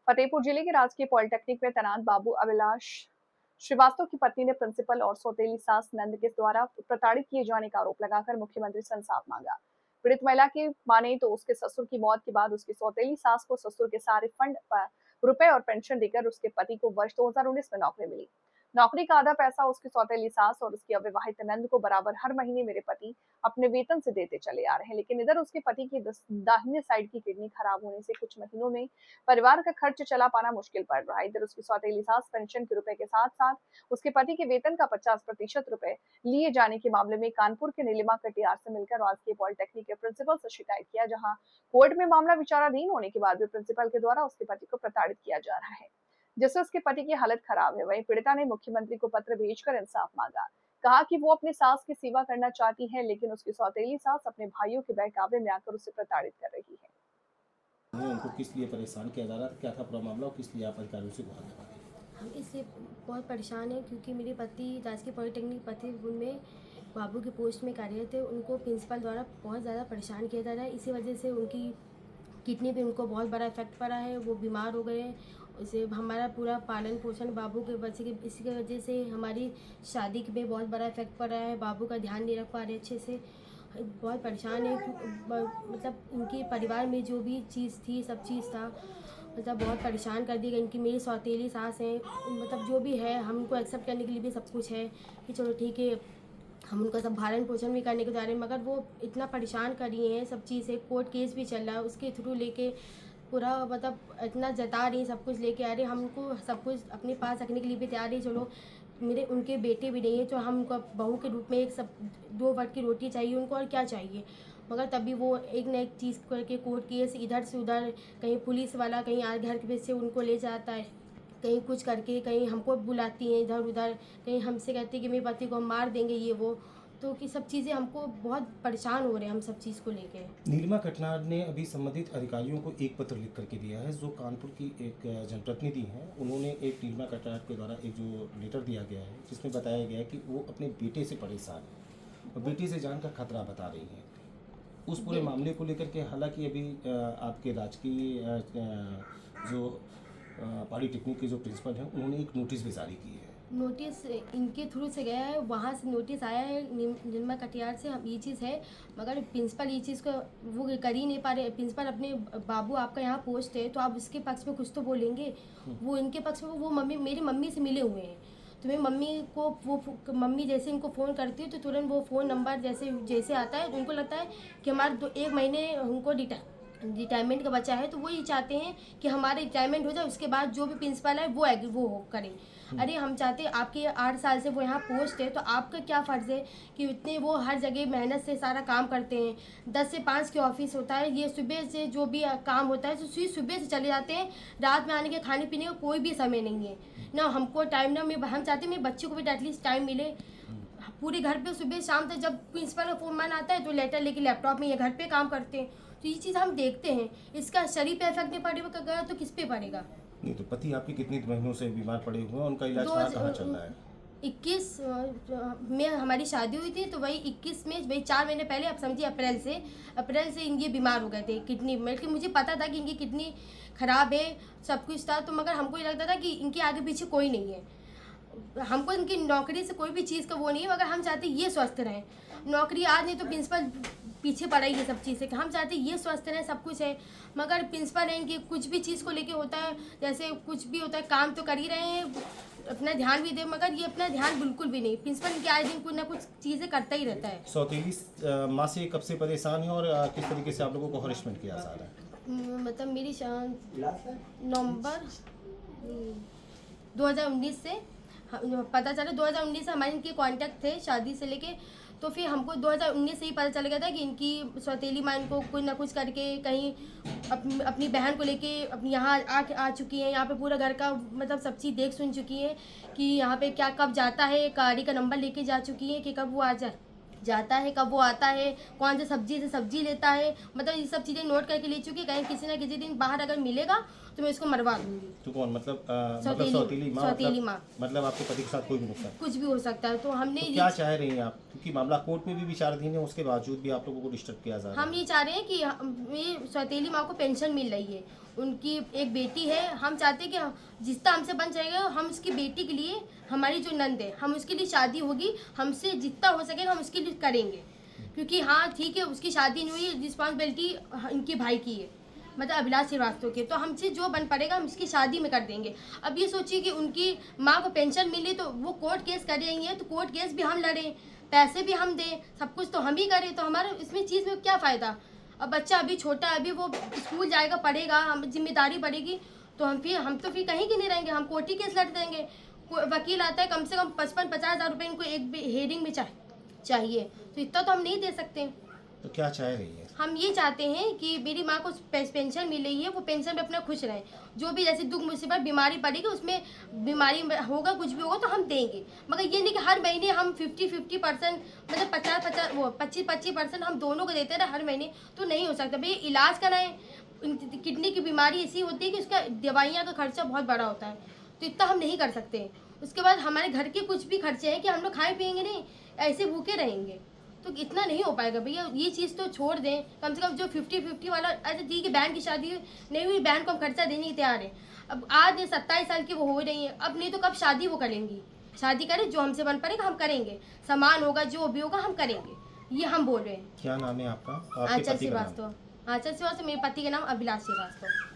फतेहपुर जिले के राजकीय पॉलिटेक्निक में तैनात बाबू अभिलाष श्रीवास्तव की पत्नी ने प्रिंसिपल और सौतेली सास नंद के द्वारा प्रताड़ित किए जाने का आरोप लगाकर मुख्यमंत्री से इंसाफ मांगा। पीड़ित महिला की माने तो उसके ससुर की मौत के बाद उसकी सौतेली सास को ससुर के सारे फंड रुपए और पेंशन देकर उसके पति को वर्ष 2019 में नौकरी मिली। नौकरी का आधा पैसा उसकी सौतेली सास और उसकी अविवाहित नंद को बराबर हर महीने मेरे पति अपने वेतन से देते चले आ रहे हैं, लेकिन इधर उसके पति की दाहिने साइड की किडनी खराब होने से कुछ महीनों में परिवार का खर्च चला पाना मुश्किल पड़ रहा है। इधर उसकी सौतेली सास पेंशन के रुपए के साथ साथ उसके पति के वेतन का 50% रुपए लिए जाने के मामले में कानपुर के नीलिमा कटियार से मिलकर राजकीय पॉलिटेक्निक के प्रिंसिपल से शिकायत किया, जहां कोर्ट में मामला विचाराधीन होने के बाद भी प्रिंसिपल के द्वारा उसके पति को प्रताड़ित किया जा रहा है, जिससे उसके पति की हालत खराब है। वहीं पीड़िता ने मुख्यमंत्री को पत्र भेजकर इंसाफ मांगा। कहा कि वो अपनी सास की सेवा करना चाहती है, लेकिन उसकी सौतेली सास अपने भाइयों के बहकावे में आकर उसे प्रताड़ित कर रही है। उनको किस लिए परेशान किया जा रहा था, क्या था पूरा मामला और किस लिए आप अधिकारियों से गुहार लगा रहे हैं? हम इसलिए बहुत परेशान हैं क्योंकि मेरे पति राजकीय पॉलिटेक्निक फतेहपुर में बाबू के पोस्ट में कार्यरत थे। उनको प्रिंसिपल द्वारा बहुत ज़्यादा परेशान किया जा रहा है। इसी वजह से उनकी किडनी पे उनको बहुत बड़ा इफेक्ट पड़ा है। वो बीमार हो गए हैं। उसे हमारा पूरा पालन पोषण बाबू के बच्चे के इसी की वजह से हमारी शादी पे बहुत बड़ा इफेक्ट पड़ा है। बाबू का ध्यान नहीं रख पा रहे अच्छे से। बहुत परेशान है। मतलब इनके परिवार में जो भी चीज़ थी सब चीज़ था, मतलब बहुत परेशान कर दी गई। इनकी मेरी सौतेली सास है, मतलब जो भी है हम उनको एक्सेप्ट करने के लिए भी सब कुछ है कि चलो ठीक है, हम उनका सब भरण पोषण भी करने के जा रहे हैं, मगर वो इतना परेशान कर रही हैं सब चीज़ है। कोर्ट केस भी चल रहा है, उसके थ्रू लेके पूरा मतलब इतना जता रही, सब कुछ लेके आ रही। हम उनको सब कुछ अपने पास रखने के लिए भी तैयार है। चलो मेरे उनके बेटे भी नहीं है तो हम उनको बहू के रूप में एक सब 2 वक्त की रोटी चाहिए उनको, और क्या चाहिए। मगर तभी वो एक न एक चीज़ करके कोर्ट केस इधर से उधर, कहीं पुलिस वाला कहीं घर के से उनको ले जाता है, कहीं कुछ करके कहीं हमको बुलाती हैं इधर उधर, कहीं हमसे कहती है कि मेरे पति को हम मार देंगे ये वो। तो कि सब चीज़ें हमको बहुत परेशान हो रहे हैं हम सब चीज़ को लेके। नीलिमा कटियार ने अभी संबंधित अधिकारियों को एक पत्र लिख करके दिया है। जो कानपुर की एक जनप्रतिनिधि हैं, उन्होंने एक नीलिमा कटियार के द्वारा एक जो लेटर दिया गया है जिसमें बताया गया है कि वो अपने बेटे से परेशान है और बेटे से जान का खतरा बता रही है। उस पूरे मामले को लेकर के हालांकि अभी आपके राजकीय जो पॉलिटेक्निक के जो प्रिंसिपल हैं उन्होंने एक नोटिस भी जारी की है। नोटिस इनके थ्रू से गया है, वहाँ से नोटिस आया है नीलिमा कटियार से। हम ये चीज़ है, मगर प्रिंसिपल ये चीज़ को वो कर ही नहीं पा रहे। प्रिंसिपल अपने बाबू आपका यहाँ पोस्ट है तो आप उसके पक्ष में कुछ तो बोलेंगे। वो इनके पक्ष में वो मम्मी मेरी मम्मी से मिले हुए हैं, तो मेरी मम्मी को वो मम्मी जैसे इनको फ़ोन करती है तो तुरंत वो फ़ोन नंबर जैसे आता है, उनको लगता है कि हमारा 1 महीने उनको रिटायरमेंट का बचा है, तो वो ये चाहते हैं कि हमारे रिटायरमेंट हो जाए, उसके बाद जो भी प्रिंसिपल है वो करें। अरे हम चाहते हैं, आपके 8 साल से वो यहाँ पोस्ट है तो आपका क्या फ़र्ज़ है कि इतने वो हर जगह मेहनत से सारा काम करते हैं। 10 से 5 के ऑफिस होता है, ये सुबह से जो भी काम होता है तो सुबह से चले जाते हैं, रात में आने के खाने पीने का कोई भी समय नहीं है ना। हमको टाइम ना, हम चाहते हैं मेरे बच्चे को भी एटलीस्ट टाइम मिले। पूरे घर पे सुबह शाम तक जब प्रिंसिपल का फ़ोन मान आता है तो लेटर लेके लैपटॉप में या घर पे काम करते हैं। तो ये चीज़ हम देखते हैं, इसका शरीर पे इफेक्ट नहीं पड़ेगा तो किस पे पड़ेगा। नहीं तो पति आपके कितने महीनों से बीमार पड़े हुए हैं, उनका इलाज कहाँ चल रहा है? 21 में हमारी शादी हुई थी तो वही 21 में, वही 4 महीने पहले, आप समझिए अप्रैल से ये बीमार हो गए थे किडनी में। कि मुझे पता था कि इनकी किडनी ख़राब है, सब कुछ था, तो मगर हमको ये लगता था कि इनके आगे पीछे कोई नहीं है। हमको इनकी नौकरी से कोई भी चीज़ का वो नहीं है, मगर हम चाहते ये स्वस्थ रहें। नौकरी आज नहीं तो प्रिंसिपल पीछे पड़ा ही है सब चीज़ से, हम चाहते ये स्वस्थ रहें, सब कुछ है। मगर प्रिंसिपल है इनकी कुछ भी चीज़ को लेके होता है, जैसे कुछ भी होता है काम तो कर ही रहे हैं, अपना ध्यान भी दे, मगर ये अपना ध्यान बिल्कुल भी नहीं। प्रिंसिपल इनके आए दिन कुछ ना कुछ चीज़ें करता ही रहता है। सौतेली माँ से कब से परेशान है और किस तरीके से आप लोगों को हरेसमेंट किया जा रहा है? मतलब मेरी नवंबर 2019 से पता चला, 2019 से हमारे इनके कांटेक्ट थे शादी से लेके। तो फिर हमको 2019 से ही पता चल गया था कि इनकी सौतेली माँ इनको कुछ ना कुछ करके कहीं अपनी बहन को लेके अपनी यहाँ आ चुकी हैं। यहाँ पे पूरा घर का मतलब सब चीज़ देख सुन चुकी हैं कि यहाँ पे क्या कब जाता है, गाड़ी का नंबर लेके जा चुकी हैं कि कब वो जाता है, कब वो आता है, कौन से सब्जी लेता है, मतलब ये सब चीज़ें नोट करके ले चुकी है। कहीं किसी ना किसी दिन बाहर अगर मिलेगा तो मैं इसको मरवा दूंगी। तो कौन मतलब सौतेली माँ, मतलब आपके पति के साथ कोई भी नुकसान कुछ भी हो सकता है। तो हमने तो क्या चाह रही हैं आप, क्योंकि मामला कोर्ट में भी विचाराधीन है, उसके बावजूद भी आप लोगों को डिस्टर्ब किया जा रहा है? हम ये चाह रहे हैं कि मेरी सौतेली माँ को पेंशन मिल रही है, उनकी एक बेटी है। हम चाहते हैं कि जितना हमसे बन जाएगा हम उसकी बेटी के लिए, हमारी जो नंद है, हम उसके लिए शादी होगी, हमसे जितना हो सकेगा हम उसके लिए करेंगे। क्योंकि हाँ ठीक है, उसकी शादी नहीं हुई, रिस्पॉन्सिबिलिटी इनके भाई की है, मतलब अभिलाष श्रीवास्तव के, तो हमसे जो बन पड़ेगा हम इसकी शादी में कर देंगे। अब ये सोचिए कि उनकी माँ को पेंशन मिली तो वो कोर्ट केस करेंगे, तो कोर्ट केस भी हम लड़ें, पैसे भी हम दें, सब कुछ तो हम ही करें, तो हमारा इसमें चीज़ में क्या फ़ायदा। अब बच्चा अभी छोटा है, अभी वो स्कूल जाएगा, पढ़ेगा, हम जिम्मेदारी पड़ेगी, तो हम तो फिर कहीं के नहीं रहेंगे, हम कोर्ट ही केस लड़ देंगे। वकील आता है, कम से कम 55-50 हज़ार रुपये इनको एक हेयरिंग में चाहिए, तो इतना तो हम नहीं दे सकते। तो क्या चाह रही है? हम ये चाहते हैं कि मेरी माँ को पेंशन मिल रही है, वो पेंशन में अपना खुश रहें, जो भी जैसे दुख मुसीबत बीमारी पड़ेगी, उसमें बीमारी होगा, कुछ भी होगा तो हम देंगे, मगर ये नहीं कि हर महीने हम 50-50% मतलब 25% हम दोनों को देते रहे हर महीने, तो नहीं हो सकता। भैया इलाज कराएं, किडनी की बीमारी ऐसी होती है कि उसका दवाइयाँ का खर्चा बहुत बड़ा होता है, तो इतना हम नहीं कर सकते। उसके बाद हमारे घर के कुछ भी खर्चे हैं कि हम लोग खाए पिएंगे नहीं, ऐसे भूखे रहेंगे, तो इतना नहीं हो पाएगा। भैया ये चीज़ तो छोड़ दें, कम से कम जो 50-50 वाला, अच्छा ठीक है बहन की शादी नहीं हुई, बहन को हम खर्चा देने की तैयार है, अब आज 27 साल की वो हो रही है, अब नहीं तो कब शादी वो करेंगी, शादी करें, जो हमसे बन पड़ेगा हम करेंगे, सामान होगा जो भी होगा हम करेंगे, ये हम बोल रहे हैं। क्या नाम है आपका? आंचल श्रीवास्तव। आंचल श्रीवास्तव, मेरे पति का नाम अभिलाष श्रीवास्तव।